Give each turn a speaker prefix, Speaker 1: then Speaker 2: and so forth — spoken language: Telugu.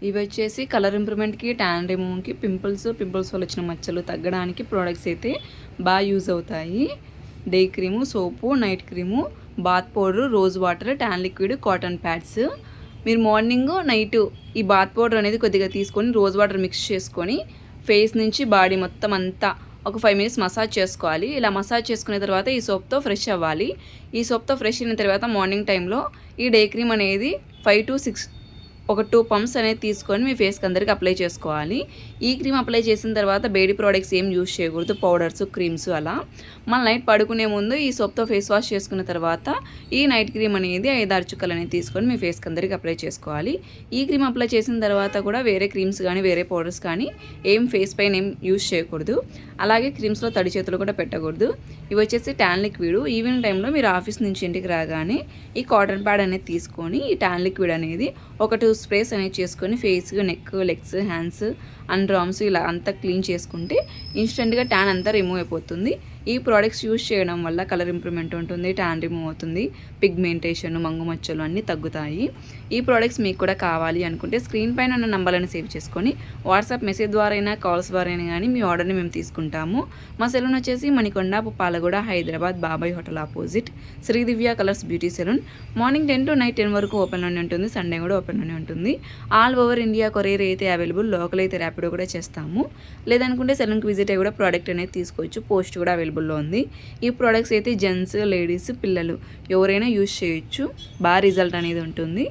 Speaker 1: ఇవి వచ్చేసి కలర్ ఇంప్రూవ్మెంట్కి, ట్యాన్ రిమూవ్కి, పింపుల్స్ వల్ల వచ్చిన మచ్చలు తగ్గడానికి ప్రోడక్ట్స్ అయితే బాగా యూజ్ అవుతాయి. Day cream, soap, night cream, bath powder, rose water, tan liquid, cotton pads. మీరు మార్నింగ్ నైట్ ఈ బాత్ పౌడర్ అనేది కొద్దిగా తీసుకొని రోజ్ వాటర్ మిక్స్ చేసుకొని ఫేస్ నుంచి బాడీ మొత్తం అంతా ఒక 5 మినిట్స్ మసాజ్ చేసుకోవాలి. ఇలా మసాజ్ చేసుకున్న తర్వాత ఈ సోప్తో ఫ్రెష్ అవ్వాలి. ఈ సోప్తో ఫ్రెష్ అయిన తర్వాత మార్నింగ్ టైంలో ఈ డే క్రీమ్ అనేది 5 to 6 ఒక 2 పంప్స్ అనేది తీసుకొని మీ ఫేస్కి అందరికి అప్లై చేసుకోవాలి. ఈ క్రీమ్ అప్లై చేసిన తర్వాత బేబీ ప్రోడక్ట్స్ ఏం యూజ్ చేయకూడదు, పౌడర్స్, క్రీమ్స్ అలా. మన నైట్ పడుకునే ముందు ఈ సోప్తో ఫేస్ వాష్ చేసుకున్న తర్వాత ఈ నైట్ క్రీమ్ అనేది 5-6 చుక్కలు అనేది తీసుకొని మీ ఫేస్కి అందరికి అప్లై చేసుకోవాలి. ఈ క్రీమ్ అప్లై చేసిన తర్వాత కూడా వేరే క్రీమ్స్ కానీ వేరే పౌడర్స్ కానీ ఏం ఫేస్ పైన ఏం యూజ్ చేయకూడదు. అలాగే క్రీమ్స్లో తడి చేతులు కూడా పెట్టకూడదు. ఇవి వచ్చేసి ట్యాన్ లిక్విడ్. ఈవినింగ్ టైంలో మీరు ఆఫీస్ నుంచి ఇంటికి రాగానే ఈ కాటన్ ప్యాడ్ అనేది తీసుకొని ఈ ట్యాన్ లిక్విడ్ అనేది ఒక 2 స్ప్రేస్ అనేది చేసుకొని face, neck, legs, hands, under arms ఇలా అంతా క్లీన్ చేసుకుంటే ఇన్స్టెంట్గా ట్యాన్ అంతా రిమూవ్ అయిపోతుంది. ఈ ప్రోడక్ట్స్ యూజ్ చేయడం వల్ల కలర్ ఇంప్రూవ్మెంట్ ఉంటుంది, ట్యాన్ రిమూవ్ అవుతుంది, పిగ్మెంటేషన్, మంగు మచ్చలు అన్నీ తగ్గుతాయి. ఈ ప్రోడక్ట్స్ మీకు కూడా కావాలి అనుకుంటే స్క్రీన్ పైన ఉన్న నంబర్లను సేవ్ చేసుకొని వాట్సాప్ మెసేజ్ ద్వారా అయినా, కాల్స్ ద్వారా అయినా కానీ మీ ఆర్డర్ని మేము తీసుకుంటాము. మా సెలూన్ వచ్చేసి Manikonda, Puppalaguda, Hyderabad, Babai hotel opposite, Shri Divya colours beauty salon. Morning 10 to night 10 వరకు ఓపెన్లోనే ఉంటుంది. సండే కూడా ఓపెన్లోనే ఉంటుంది. ఆల్ ఓవర్ ఇండియా కొరియర్ అయితే అవైలబుల్. లోకల్ అయితే ర్యాపిడో కూడా చేస్తాము. లేదనుకుంటే సెలూన్కి విజిట్ అయ్యి కూడా ప్రోడక్ట్ అనేది తీసుకోవచ్చు. పోస్ట్ కూడా అవైలబుల్లో ఉంది. ఈ ప్రోడక్ట్స్ అయితే జెంట్స్, లేడీస్, పిల్లలు ఎవరైనా యూజ్ చేయొచ్చు. బాగా రిజల్ట్ అనేది ఉంటుంది.